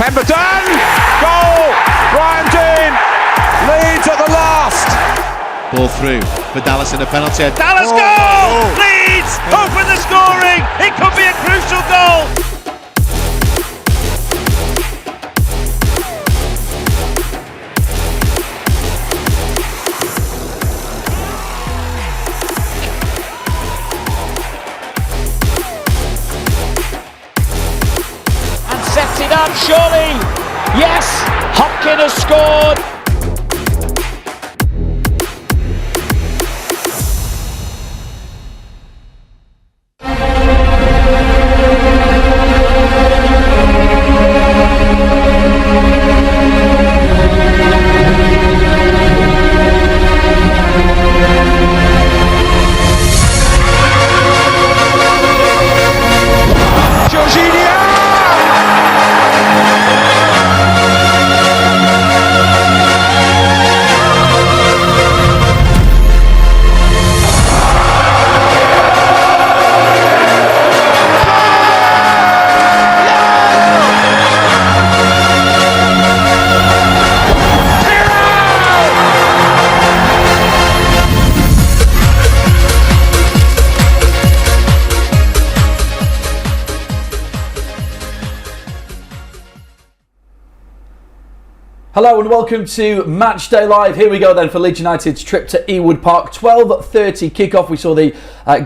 Pemberton! Goal! Brian Dean leads at the last! Ball through for Dallas in a penalty. Dallas goal! Leeds open the scoring! It could be a crucial goal! Sets it up, surely. Yes, Hopkin has scored. Hello and welcome to Matchday Live. Here we go then for Leeds United's trip to Ewood Park. 12:30 kickoff. We saw the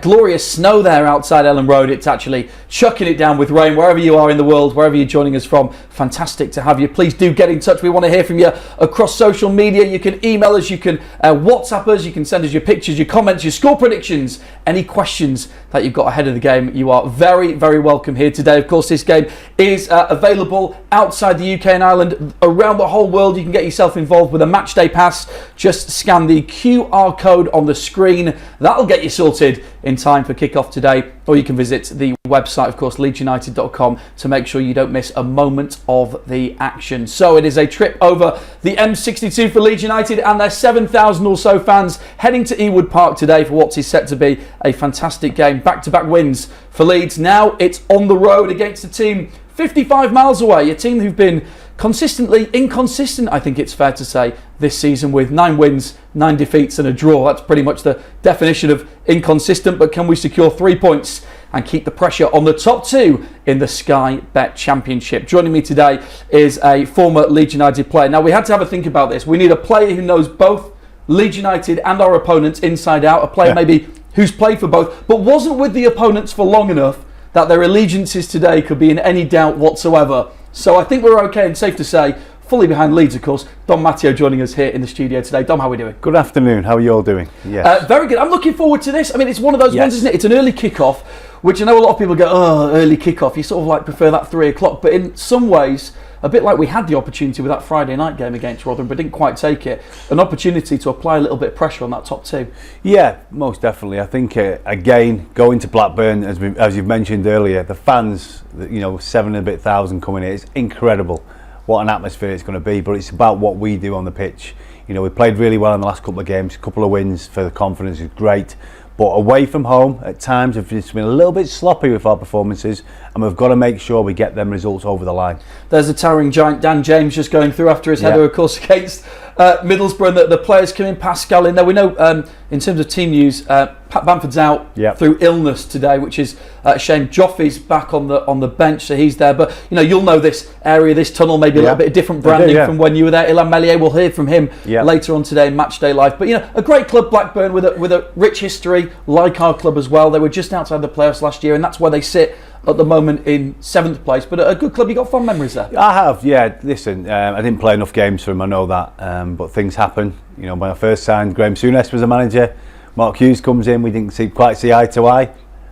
glorious snow there outside Elland Road. It's actually chucking it down with rain wherever you are in the world, wherever you're joining us from. Fantastic to have you. Please do get in touch. We want to hear from you across social media. You can email us, you can WhatsApp us, you can send us your pictures, your comments, your score predictions, any questions that you've got ahead of the game. You are very, very welcome here today. Of course, this game is available outside the UK and Ireland, around the whole world. You can get yourself involved with a Matchday pass. Just scan the QR code on the screen. That'll get you sorted in time for kickoff today. Or you can visit the website, of course, leedsunited.com, to make sure you don't miss a moment of the action. So it is a trip over the M62 for Leeds United and their 7,000 or so fans heading to Ewood Park today for what is set to be a fantastic game. Back-to-back wins for Leeds. Now it's on the road against a team 55 miles away, a team who've been consistently inconsistent, I think it's fair to say, this season, with 9 wins, 9 defeats and a draw. That's pretty much the definition of inconsistent, but can we secure 3 points and keep the pressure on the top 2 in the Sky Bet Championship? Joining me today is a former Leeds United player. Now, we had to have a think about this. We need a player who knows both Leeds United and our opponents inside out, a player maybe who's played for both, but wasn't with the opponents for long enough that their allegiances today could be in any doubt whatsoever. So I think we're okay and safe to say, fully behind Leeds, of course. Dom Matteo joining us here in the studio today. Dom, how are we doing? Good afternoon. How are you all doing? Yes. Very good. I'm looking forward to this. I mean, it's one of those ones, isn't it? It's an early kickoff, which I know a lot of people go, oh, early kickoff. You sort of like prefer that 3 o'clock. But in some ways, a bit like we had the opportunity with that Friday night game against Rotherham, but didn't quite take it. An opportunity to apply a little bit of pressure on that top 2. Yeah, most definitely. I think, again, going to Blackburn, as you've mentioned earlier, the fans, 7 and a bit thousand coming in, it's incredible what an atmosphere it's going to be, but it's about what we do on the pitch. We played really well in the last couple of games, a couple of wins for the confidence is great, but away from home at times have just been a little bit sloppy with our performances, and we've got to make sure we get them results over the line. There's a towering giant, Dan James, just going through after his header, of course, against Middlesbrough, and the players coming, Pascal in there. We know in terms of team news, Pat Bamford's out through illness today, which is a shame. Joffy's back on the bench, so he's there. But you'll know this area, this tunnel, maybe a little bit of different branding from when you were there. Elland Melier, we'll hear from him later on today in Matchday Live. But a great club, Blackburn, with a rich history, like our club as well. They were just outside the playoffs last year, and that's where they sit at the moment in 7th place. But a good club. You got fond memories there? I have, yeah. Listen, I didn't play enough games for him, I know that, but things happen. When I first signed, Graham Souness was a manager. Mark Hughes comes in, we didn't quite see eye to eye.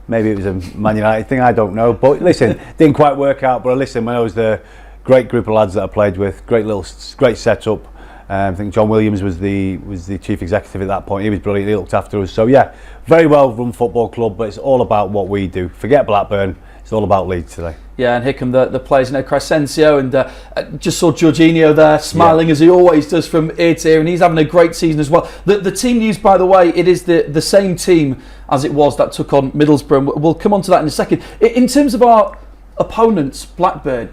Maybe it was a Man United thing, I don't know. But listen, didn't quite work out. But listen, when I was the great group of lads that I played with, great setup. I think John Williams was the chief executive at that point. He was brilliant. He looked after us. So yeah, very well run football club. But it's all about what we do. Forget Blackburn. It's all about Leeds today. Yeah, and here come the players, Crescencio, and just saw Jorginho there smiling as he always does from ear to ear, and he's having a great season as well. The team news, by the way, it is the same team as it was that took on Middlesbrough. We'll come on to that in a second. In terms of our opponents, Blackburn,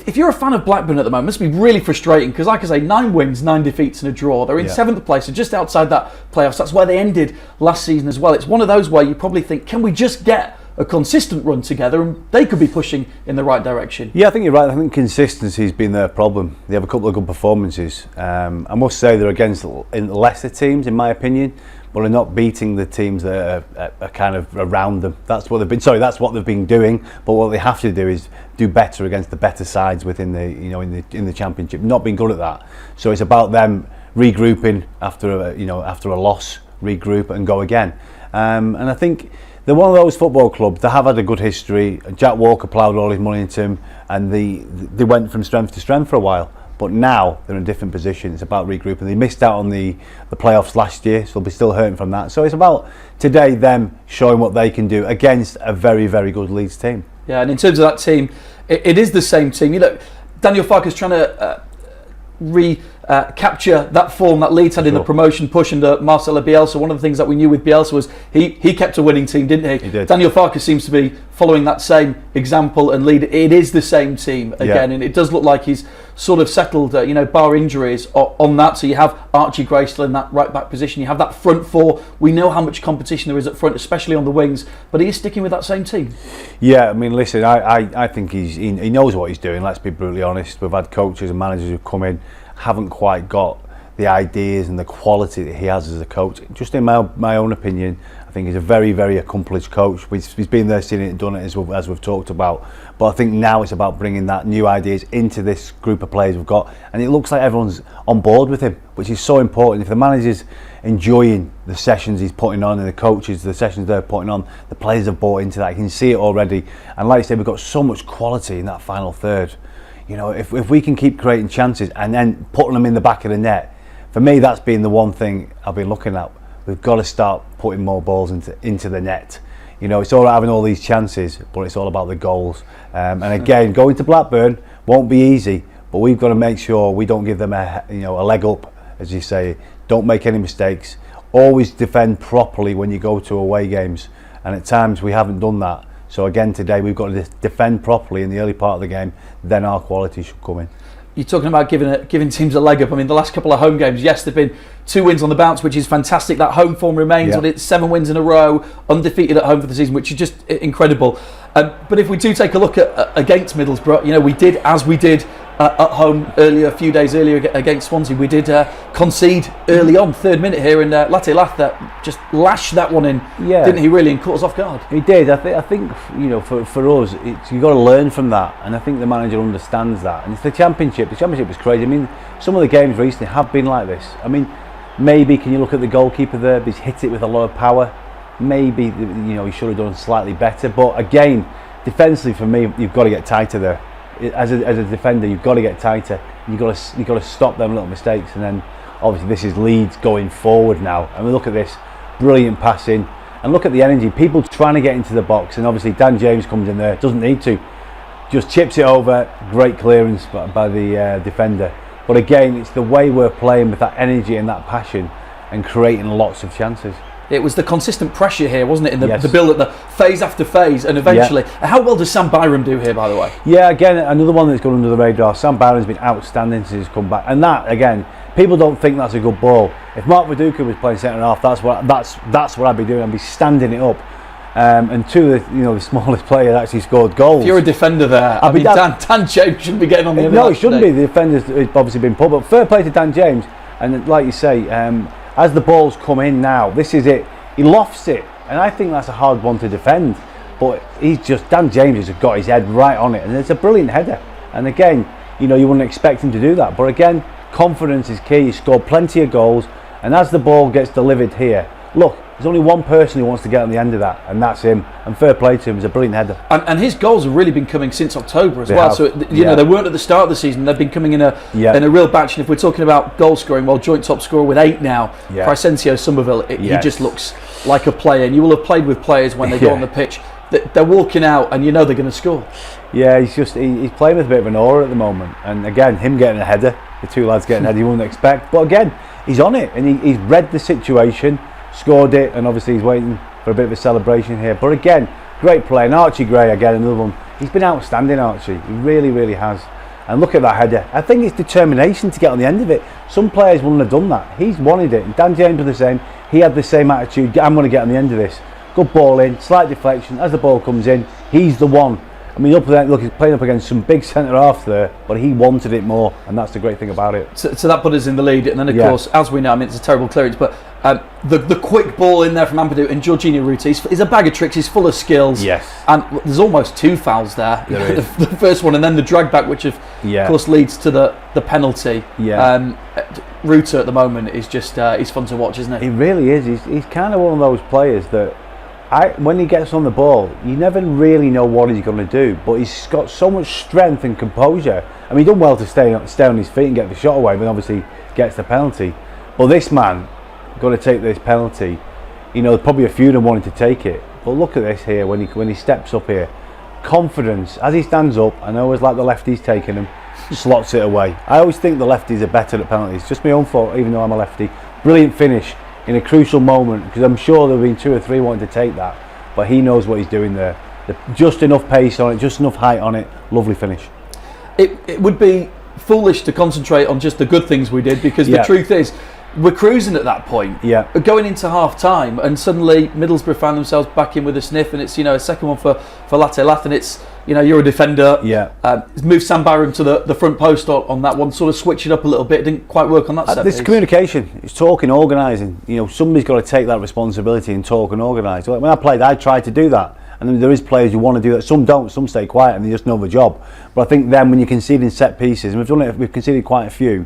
if you're a fan of Blackburn at the moment, it must be really frustrating because, like I say, 9 wins, 9 defeats and a draw. They're in 7th place, so just outside that playoffs. That's where they ended last season as well. It's one of those where you probably think, can we just get a consistent run together, and they could be pushing in the right direction. Yeah, I think you're right. I think consistency's been their problem. They have a couple of good performances. I must say they're against lesser teams, in my opinion, but they're not beating the teams that are kind of around them. That's what they've been. Sorry, that's what they've been doing. But what they have to do is do better against the better sides within the in the Championship. Not been good at that. So it's about them regrouping after a loss, regroup and go again. And I think they're one of those football clubs that have had a good history. Jack Walker ploughed all his money into them, and they went from strength to strength for a while. But now they're in a different position. It's about regrouping. They missed out on the playoffs last year, so they'll be still hurting from that. So it's about today them showing what they can do against a very, very good Leeds team. Yeah, and in terms of that team, it is the same team. You look, Daniel Farke's trying to capture that form that Leeds had in the promotion push under Marcelo Bielsa. One of the things that we knew with Bielsa was he kept a winning team, didn't he? He did. Daniel Farke seems to be following that same example and lead. It is the same team again, and it does look like he's sort of settled, bar injuries on that. So you have Archie Gray still in that right back position. You have that front four. We know how much competition there is up front, especially on the wings, but he is sticking with that same team. Yeah, I mean, listen, I think he knows what he's doing. Let's be brutally honest. We've had coaches and managers who've come in, haven't quite got the ideas and the quality that he has as a coach. Just in my own opinion, I think he's a very, very accomplished coach. He's been there, seen it and done it, as we've talked about. But I think now it's about bringing that new ideas into this group of players we've got, and it looks like everyone's on board with him, which is so important. If the manager's enjoying the sessions he's putting on and the coaches, the sessions they're putting on, the players have bought into that. You can see it already. And like I said, we've got so much quality in that final third. If we can keep creating chances and then putting them in the back of the net, for me that's been the one thing I've been looking at. We've got to start putting more balls into the net. It's all right having all these chances, but it's all about the goals. And again, going to Blackburn won't be easy, but we've got to make sure we don't give them a leg up, as you say. Don't make any mistakes. Always defend properly when you go to away games, and at times we haven't done that. So again, today we've got to defend properly in the early part of the game, then our quality should come in. You're talking about giving teams a leg up. I mean, the last couple of home games, yes, there've been 2 wins on the bounce, which is fantastic. That home form remains on it, 7 wins in a row, undefeated at home for the season, which is just incredible. But if we do take a look at against Middlesbrough, we did as we did at home a few days earlier against Swansea. We did concede early on, 3rd minute here, and Latte that just lashed that one in, didn't he really, and caught us off guard? He did. I think for us, you've got to learn from that, and I think the manager understands that. And it's the Championship. The Championship is crazy. I mean, some of the games recently have been like this. I mean, maybe can you look at the goalkeeper there? He's hit it with a lot of power. Maybe he should have done slightly better. But again, defensively for me, you've got to get tighter there. As a defender, you've got to get tighter. You've got to stop them little mistakes. And then obviously this is Leeds going forward now. And we look at this brilliant passing, and look at the energy. People trying to get into the box, and obviously Dan James comes in there, doesn't need to, just chips it over. Great clearance by the defender. But again, it's the way we're playing with that energy and that passion, and creating lots of chances. It was the consistent pressure here, wasn't it, in the build at the phase after phase, and eventually. How well does Sam Byram do here, by the way? Yeah, again, another one that's gone under the radar. Sam Byram's been outstanding since he's come back, and that again, people don't think that's a good ball. If Mark Viduka was playing centre half, that's what I'd be doing. I'd be standing it up. And two of the smallest player actually scored goals. If you're a defender there, Dan James shouldn't be getting on the end of that. No, he shouldn't be. The defender's obviously been put, but fair play to Dan James. And like you say, as the balls come in now, this is it. He lofts it, and I think that's a hard one to defend. But Dan James has got his head right on it, and it's a brilliant header. And again, you wouldn't expect him to do that. But again, confidence is key. He scored plenty of goals, and as the ball gets delivered here, look, there's only one person who wants to get on the end of that, and that's him. And fair play to him, it's a brilliant header. And his goals have really been coming since October as well. So they weren't at the start of the season. They've been coming in a real batch. And if we're talking about goal scoring, well, joint top scorer with 8 now, Crysencio Somerville. He just looks like a player. And you will have played with players when they go on the pitch. They're walking out, and they're going to score. Yeah, he's playing with a bit of an aura at the moment. And again, him getting a header, the 2 lads getting a header, you wouldn't expect. But again, he's on it, and he's read the situation. Scored it, and obviously he's waiting for a bit of a celebration here. But again, great play. And Archie Gray, again, another one. He's been outstanding, Archie. He really, really has. And look at that header. I think it's determination to get on the end of it. Some players wouldn't have done that. He's wanted it. And Dan James was the same. He had the same attitude. I'm going to get on the end of this. Good ball in, slight deflection. As the ball comes in, he's the one. I mean, look, he's playing up against some big centre half there, but he wanted it more, and that's the great thing about it. So that put us in the lead, and then of course, as we know, I mean, it's a terrible clearance, but the quick ball in there from Ampadu and Jorginho Ruta, he's a bag of tricks. He's full of skills. Yes. And there's almost 2 fouls there. There is. The first one, and then the drag back, which of course leads to the penalty. Yeah. Ruta at the moment is just he's fun to watch, isn't he? He really is. He's kind of one of those players that. When he gets on the ball, you never really know what he's going to do, but he's got so much strength and composure. I mean, he done well to stay on his feet and get the shot away, but obviously gets the penalty. But this man got to take this penalty. You know, probably a few of them wanted to take it, but look at this here when he steps up here, confidence as he stands up. I always like the lefties taking him, slots it away. I always think the lefties are better at penalties. Just my own fault, even though I'm a lefty. Brilliant finish in a crucial moment, because I'm sure there have been 2 or 3 wanting to take that, but he knows what he's doing there. Just enough pace on it, just enough height on it. Lovely finish. It would be foolish to concentrate on just the good things we did, because the truth is we're cruising at that point. Yeah. We're going into half time, and suddenly Middlesbrough found themselves back in with a sniff, and it's a second one for Latte, and it's you're a defender. Yeah. Move Sam Barham to the front post on that one, sort of switch it up a little bit. It didn't quite work on that set This piece. communication, it's talking, organising. Somebody's got to take that responsibility and talk and organise. When I played, I tried to do that, and then there is players who want to do that. Some don't. Some stay quiet and they just know the job. But I think then when you're conceding set pieces, and we've conceded quite a few,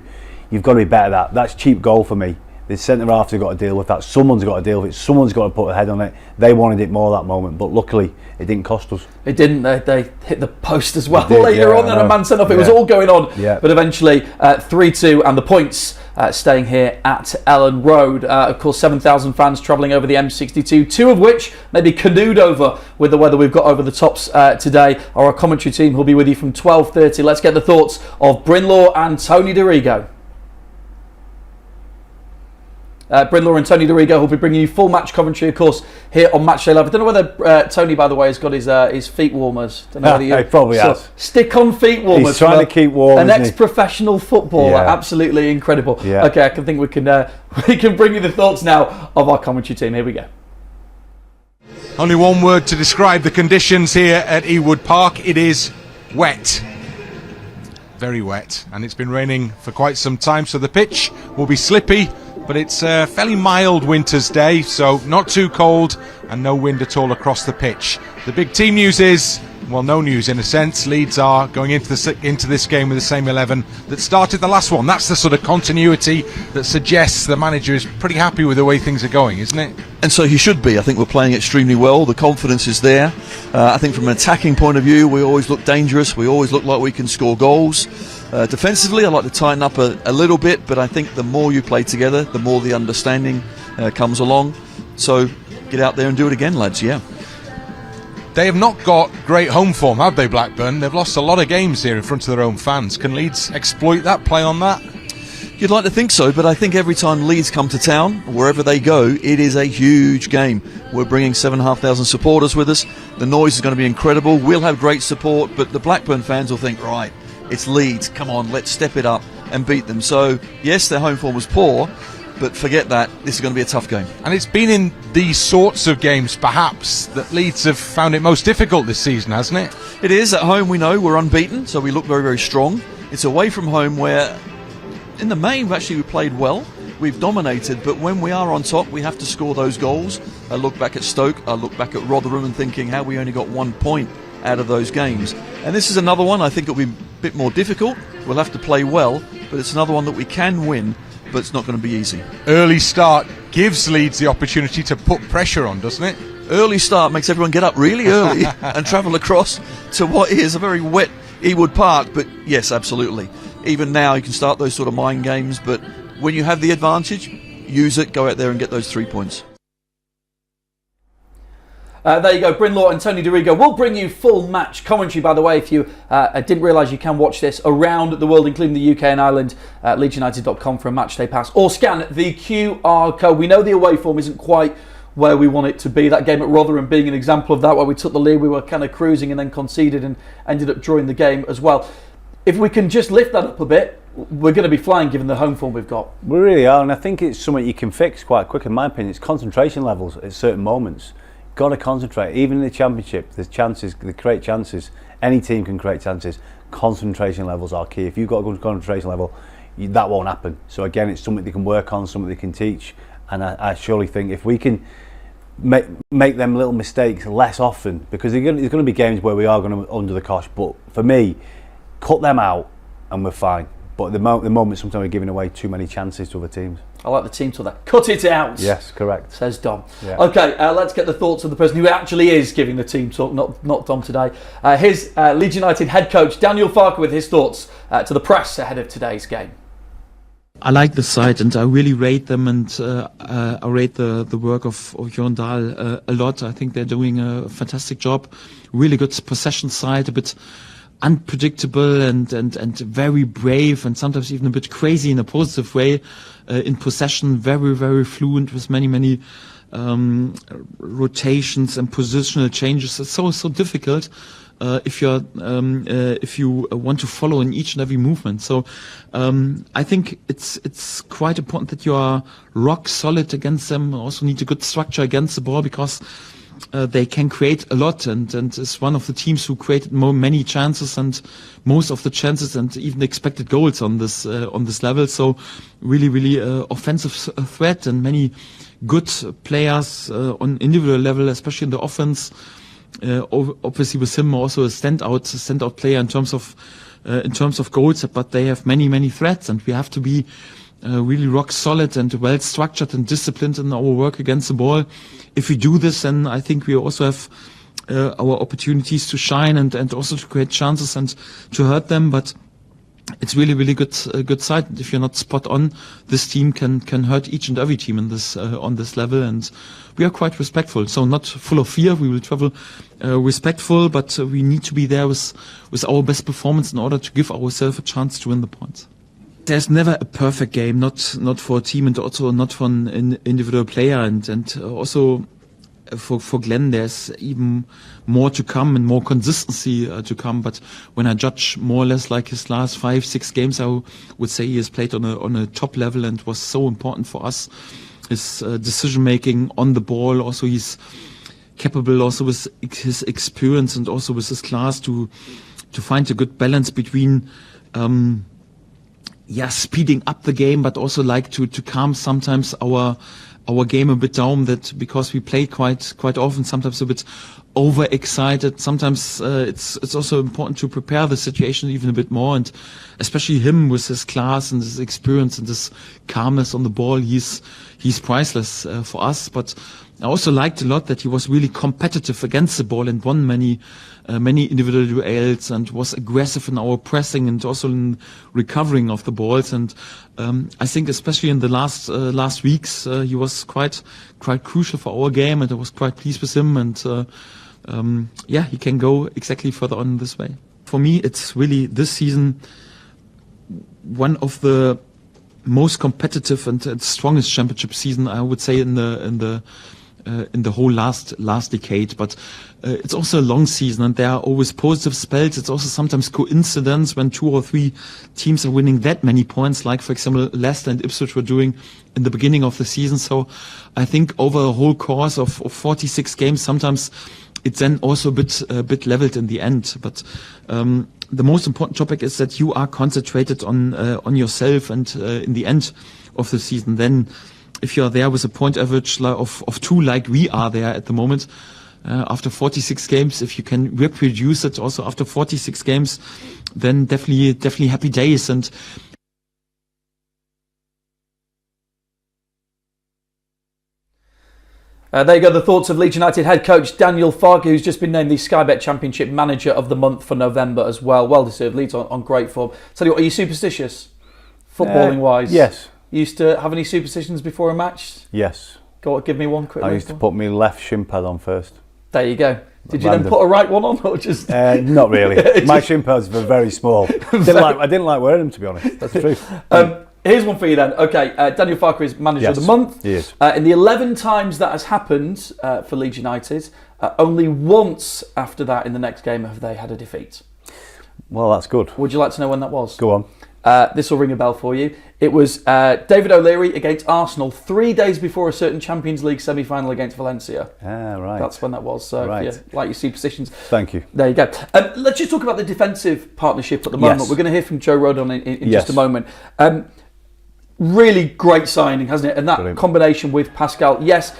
you've got to be better at that. That's cheap goal for me. The centre halves have got to deal with that. Someone's got to deal with it. Someone's got to put a head on it. They wanted it more that moment, but luckily it didn't cost us. It didn't. They hit the post as well Did, later on, and a man sent off. It was all going on, but eventually 3-2, and the points staying here at Elland Road. Of course, 7,000 fans travelling over the M62, 2 of which maybe canoed over with the weather we've got over the tops today. Our commentary team will be with you from 12:30. Let's get the thoughts of Brynlaw and Tony DeRigo. Brynlaw and Tony DeRigo will be bringing you full match commentary, of course, here on Matchday Live. I don't know whether Tony, by the way, has got his feet warmers. Don't know whether He probably has. Stick-on feet warmers. He's trying to keep warm. An ex-professional footballer, absolutely incredible. Yeah. Okay, I can think we can bring you the thoughts now of our commentary team. Here we go. Only one word to describe the conditions here at Ewood Park. It is wet. Very wet, and it's been raining for quite some time, so the pitch will be slippy, but it's a fairly mild winter's day, so not too cold and no wind at all across the pitch. The big team news is, well, no news in a sense. Leeds are going into this game with the same 11 that started the last one. That's the sort of continuity that suggests the manager is pretty happy with the way things are going, isn't it? And so he should be. I think we're playing extremely well. The confidence is there. I think from an attacking point of view, we always look dangerous. We always look like we can score goals. Defensively, I'd like to tighten up a little bit, but I think the more you play together, the more the understanding comes along. So get out there and do it again, lads, They have not got great home form, have they, Blackburn? They've lost a lot of games here in front of their own fans. Can Leeds exploit that, play on that? You'd like to think so, but I think every time Leeds come to town, wherever they go, it is a huge game. We're bringing 7,500 supporters with us. The noise is going to be incredible. We'll have great support, but the Blackburn fans will think, right, it's Leeds, come on, let's step it up and beat them. So, yes, their home form was poor, but forget that, this is going to be a tough game. And it's been in these sorts of games, perhaps, that Leeds have found it most difficult this season, hasn't it? It is. At home, we know we're unbeaten, so we look very, very strong. It's away from home where, in the main, we played well. We've dominated, but when we are on top, we have to score those goals. I look back at Stoke, I look back at Rotherham and thinking how we only got 1 point out of those games. And this is another one, I think it'll be a bit more difficult. We'll have to play well, but it's another one that we can win, but it's not going to be easy. Early start gives Leeds the opportunity to put pressure on, doesn't it? Early start makes everyone get up really early and travel across to what is a very wet Ewood Park, but yes, absolutely. Even now you can start those sort of mind games, but when you have the advantage, use it, go out there and get those 3 points. There you go, Brynlaw and Tony DeRigo will bring you full match commentary, by the way, if you didn't realise you can watch this around the world, including the UK and Ireland, at leedsunited.com for a matchday pass, or scan the QR code. We know the away form isn't quite where we want it to be. That game at Rotherham being an example of that, where we took the lead, we were kind of cruising and then conceded and ended up drawing the game as well. if we can just lift that up a bit, we're going to be flying given the home form we've got. We really are, and I think it's something you can fix quite quick. In my opinion, it's concentration levels at certain moments. Got to concentrate. Even in the Championship, there's chances. They create chances. Any team can create chances. Concentration levels are key. If you've got a good concentration level, that won't happen. So again, it's something they can work on, something they can teach, and I surely think if we can make them little mistakes less often, because there's going to be games where we are going to under the cosh, but for me, cut them out and we're fine. But at the moment, sometimes we're giving away too many chances to other teams. I like the team talk there. Cut it out. Yes, correct. Says Dom. Yeah. Okay, let's get the thoughts of the person who actually is giving the team talk, not Dom today. Here's Leeds United head coach Daniel Farke with his thoughts to the press ahead of today's game. I like the side and I really rate them, and I rate the work of Jon Dahl a lot. I think they're doing a fantastic job. Really good possession side, a bit unpredictable and very brave, and sometimes even a bit crazy in a positive way in possession. Very, very fluent with many rotations and positional changes. It's so difficult if you want to follow in each and every movement. So I think it's quite important that you are rock solid against them. Also need a good structure against the ball, because they can create a lot, and is one of the teams who created many chances, and most of the chances and even expected goals on this level. So really offensive threat, and many good players on individual level, especially in the offense. Obviously with him also a standout player in terms of goals, but they have many threats, and we have to be really rock solid and well structured and disciplined in our work against the ball. If we do this, then I think we also have our opportunities to shine and also to create chances and to hurt them. But it's really good side. If you're not spot on, this team can hurt each and every team in this on this level, and we are quite respectful. So not full of fear. We will travel respectful, but we need to be there with our best performance in order to give ourselves a chance to win the points. There's never a perfect game, not for a team, and also not for an individual player, and also for Glenn, there's even more to come and more consistency to come. But when I judge more or less like his last 5-6 games, I would say he has played on a top level and was so important for us. His decision making on the ball, also he's capable also with his experience and also with his class to find a good balance between speeding up the game, but also like to calm sometimes our game a bit down, that because we play quite often, sometimes a bit overexcited. Sometimes it's also important to prepare the situation even a bit more, and especially him with his class and his experience and his calmness on the ball, he's priceless for us. But I also liked a lot that he was really competitive against the ball and won many individual duels, and was aggressive in our pressing and also in recovering of the balls. And I think especially in the last weeks he was quite crucial for our game, and I was quite pleased with him. And he can go exactly further on this way. For me, it's really this season one of the most competitive and strongest championship season, I would say, in the whole last decade. But it's also a long season, and there are always positive spells. It's also sometimes coincidence when 2 or 3 teams are winning that many points, like for example Leicester and Ipswich were doing in the beginning of the season. So I think over a whole course of 46 games, sometimes it's then also a bit leveled in the end. But the most important topic is that you are concentrated on yourself, and in the end of the season, then if you're there with a point average of 2 like we are there at the moment, after 46 games, if you can reproduce it also after 46 games, then definitely happy days. And there you go, the thoughts of Leeds United head coach Daniel Farke, who's just been named the Sky Bet Championship Manager of the Month for November as well. Well deserved. Leeds on great form. Tell you what, are you superstitious, footballing wise? Yes. You used to have any superstitions before a match? Yes. Go on, give me one quick. I used to put my left shin pad on first. There you go. Did you then put a right one on, or just? Not really. My shin pads were very small. I didn't like wearing them, to be honest. That's true. Here's one for you then. Okay, Daniel Farke is Manager of the Month. He is. In the 11 times that has happened for Leeds United, only once after that in the next game have they had a defeat. Well, that's good. Would you like to know when that was? Go on. This will ring a bell for you. It was David O'Leary against Arsenal 3 days before a certain Champions League semi-final against Valencia. Right. That's when that was. So, Right. yeah, like your superstitions. Thank you. There you go. Let's just talk about the defensive partnership at the moment. Yes. We're going to hear from Joe Rodon in Yes. just a moment. Really great signing, hasn't it? And that Brilliant. combination with Pascal. Yes,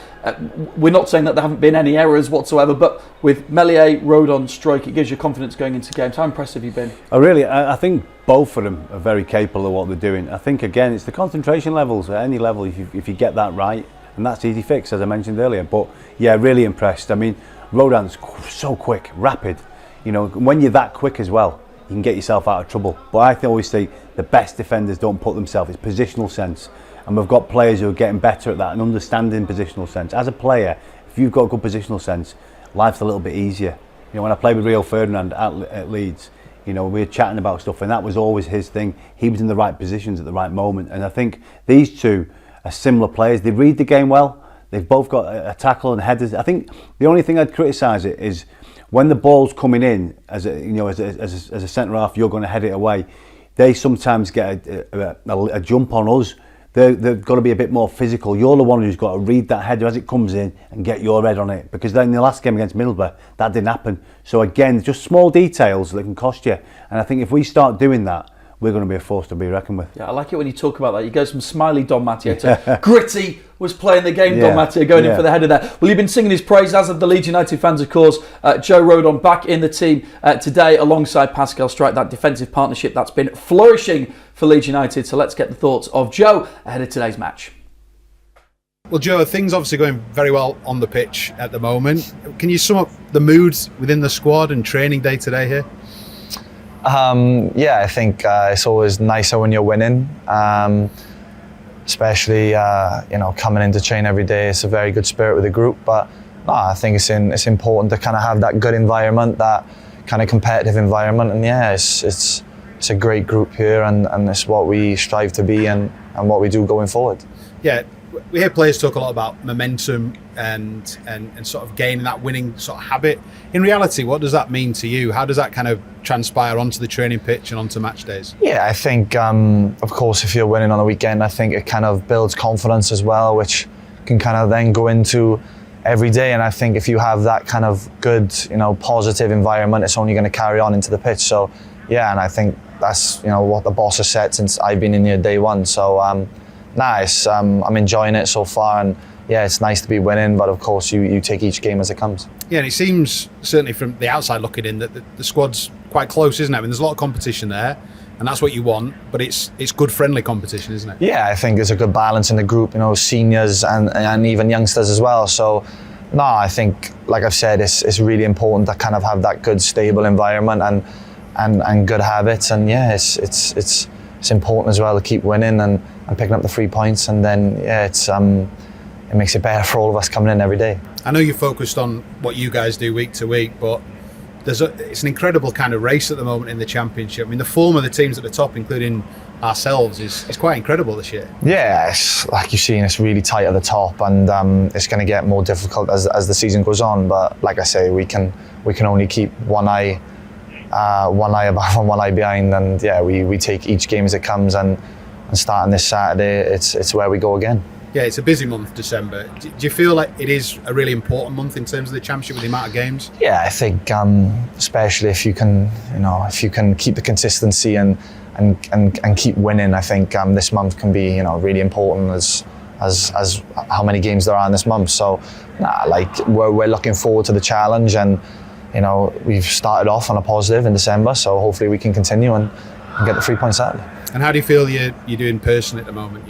we're not saying that there haven't been any errors whatsoever, but with Meslier, Rodon, Struijk, it gives you confidence going into games. How impressed have you been? I think both of them are very capable of what they're doing. I think, again, it's the concentration levels at any level. If you get that right, and that's easy fix, as I mentioned earlier. But yeah, really impressed. I mean, Rodon's so quick, rapid. You know, when you're that quick as well, you can get yourself out of trouble. But I always say the best defenders don't put themselves. It's positional sense. And we've got players who are getting better at that and understanding positional sense. As a player, if you've got good positional sense, life's a little bit easier. You know, when I played with Rio Ferdinand at Leeds, you know, we were chatting about stuff, and that was always his thing. He was in the right positions at the right moment. And I think these two are similar players. They read the game well. They've both got a tackle and headers. I think the only thing I'd criticise it is when the ball's coming in as a centre half, you're going to head it away. They sometimes get a jump on us. They've got to be a bit more physical. You're the one who's got to read that header as it comes in and get your head on it. Because then in the last game against Middlesbrough, that didn't happen. So again, just small details that can cost you. And I think if we start doing that, we're going to be a force to be reckoned with. Yeah, I like it when you talk about that. You go from smiley Don Matteo to gritty was playing the game Don Matteo, going in for the header there. Well, you've been singing his praise, as have the Leeds United fans, of course. Joe Rodon back in the team today alongside Pascal Struijk, that defensive partnership that's been flourishing for Leeds United. So let's get the thoughts of Joe ahead of today's match. Well, Joe, things obviously going very well on the pitch at the moment. Can you sum up the moods within the squad and training day today here? I think it's always nicer when you're winning, especially coming into train every day. It's a very good spirit with the group, but I think it's important to kind of have that good environment, that kind of competitive environment, and it's a great group here, and it's what we strive to be and what we do going forward. Yeah, we hear players talk a lot about momentum and sort of gaining that winning sort of habit. In reality, what does that mean to you? How does that kind of transpire onto the training pitch and onto match days? Yeah, I think, of course, if you're winning on the weekend, I think it kind of builds confidence as well, which can kind of then go into every day. And I think if you have that kind of good, positive environment, it's only going to carry on into the pitch. So, yeah, and I think that's, what the boss has said since I've been in here day one. So, nice. I'm enjoying it so far, and yeah, it's nice to be winning, but of course you take each game as it comes. Yeah, and it seems, certainly from the outside looking in, that the squad's quite close, isn't it? I mean, there's a lot of competition there, and that's what you want, but it's good friendly competition, isn't it? Yeah, I think there's a good balance in the group, seniors and even youngsters as well. So I think, like I've said, it's really important to kind of have that good stable environment and good habits, and yeah, it's important as well to keep winning and picking up the 3 points, and then it makes it better for all of us coming in every day. I know you're focused on what you guys do week to week, but it's an incredible kind of race at the moment in the Championship. I mean, the form of the teams at the top, including ourselves, is quite incredible this year. Yeah, it's, like you've seen, it's really tight at the top, and it's going to get more difficult as the season goes on. But like I say, we can only keep one eye above and one eye behind, and yeah, we take each game as it comes, and starting this Saturday, it's where we go again. Yeah, it's a busy month, December. Do you feel like it is a really important month in terms of the Championship with the amount of games? Yeah, I think especially if you can keep the consistency and keep winning, I think this month can be really important as how many games there are in this month. So we're looking forward to the challenge, and we've started off on a positive in December, so hopefully we can continue and get the 3 points out. And how do you feel you're doing personally at the moment?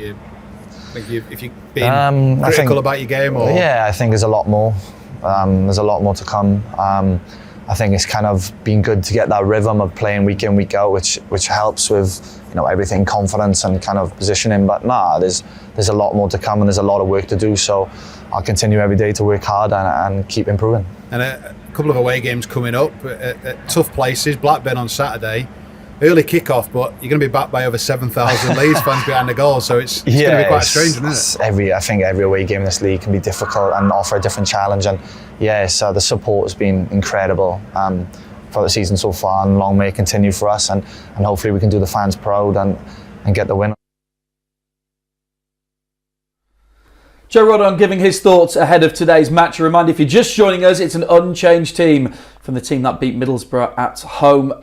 If you're being critical about your game, or yeah, I think there's a lot more. There's a lot more to come. I think it's kind of been good to get that rhythm of playing week in, week out, which helps with everything, confidence and kind of positioning. But there's a lot more to come, and there's a lot of work to do. So I'll continue every day to work hard and keep improving. And a couple of away games coming up at tough places. Blackburn on Saturday. Early kick-off, but you're going to be backed by over 7,000 Leeds fans behind the goal, so it's going to be quite strange, isn't it? I think every away game in this league can be difficult and offer a different challenge, and the support has been incredible. for the season so far, and long may it continue for us, and hopefully we can do the fans proud and get the win. Joe Rodon giving his thoughts ahead of today's match. A reminder, if you're just joining us, it's an unchanged team from the team that beat Middlesbrough at home.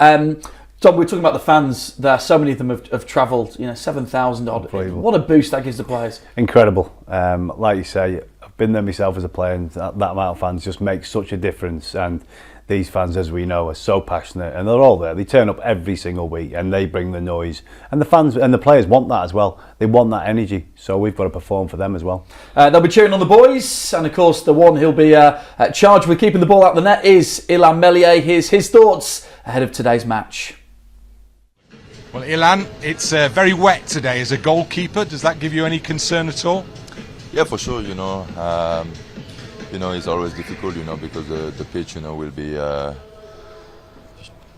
Tom, we're talking about the fans there. So many of them have travelled, 7,000 odd. What a boost that gives the players. Incredible. Like you say, I've been there myself as a player, and that amount of fans just makes such a difference. And these fans, as we know, are so passionate, and they're all there. They turn up every single week, and they bring the noise. And the fans and the players want that as well. They want that energy, so we've got to perform for them as well. They'll be cheering on the boys, and of course the one who'll be charged with keeping the ball out the net is Elland Meslier. Here's his thoughts ahead of today's match. Well, Elland, it's very wet today. As a goalkeeper, does that give you any concern at all? Yeah, for sure. It's always difficult, because the pitch, will be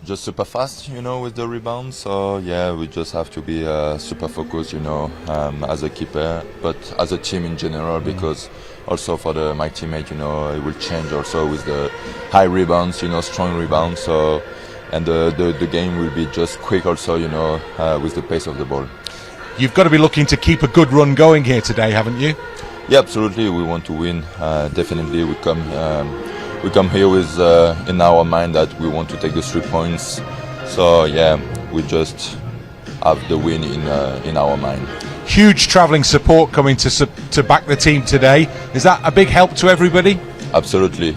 just super fast, with the rebound. So yeah, we just have to be super focused, as a keeper, but as a team in general, because also for my teammate, it will change also with the high rebounds, strong rebounds. So. And the game will be just quick also, with the pace of the ball. You've got to be looking to keep a good run going here today, haven't you? Yeah, absolutely. We want to win. Definitely, we come here with in our mind that we want to take the 3 points. So yeah, we just have the win in our mind. Huge travelling support coming to back the team today. Is that a big help to everybody? Absolutely.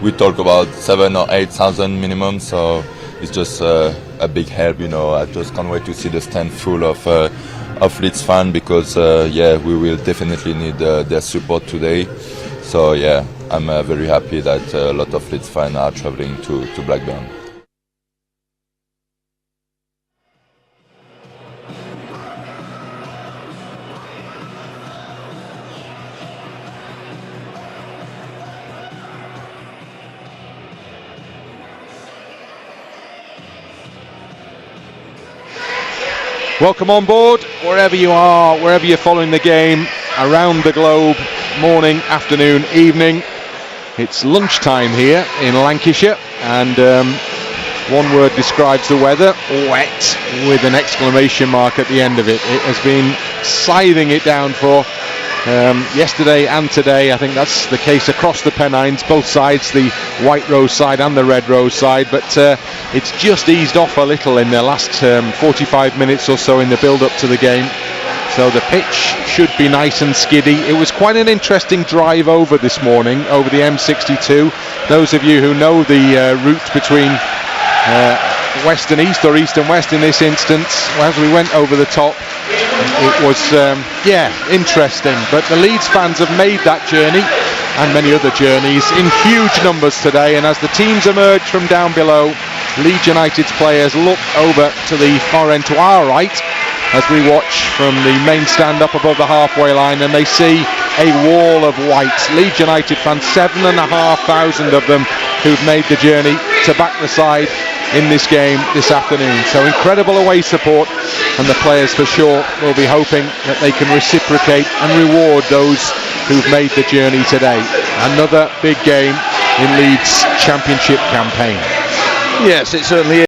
We talk about 7,000 or 8,000 minimum, so it's just a big help. I just can't wait to see the stand full of Leeds fans, because we will definitely need their support today. So yeah, I'm very happy that a lot of Leeds fans are travelling to Blackburn. Welcome on board, wherever you are, wherever you're following the game, around the globe, morning, afternoon, evening. It's lunchtime here in Lancashire, and one word describes the weather: wet, with an exclamation mark at the end of it. It has been scything it down for yesterday and today. I think that's the case across the Pennines, both sides, the White Rose side and the Red Rose side, but it's just eased off a little in the last 45 minutes or so in the build-up to the game. So the pitch should be nice and skiddy. It was quite an interesting drive over this morning, over the M62. Those of you who know the route between west and east, or east and west in this instance, as we went over the top, it was interesting. But the Leeds fans have made that journey and many other journeys in huge numbers today, and as the teams emerge from down below, Leeds United's players look over to the far end to our right as we watch from the main stand up above the halfway line, and they see a wall of white. Leeds United fans, 7,500 of them, who've made the journey to back the side in this game this afternoon. So incredible away support, and the players for sure will be hoping that they can reciprocate and reward those who've made the journey today. Another big game in Leeds' championship campaign. Yes, it certainly is.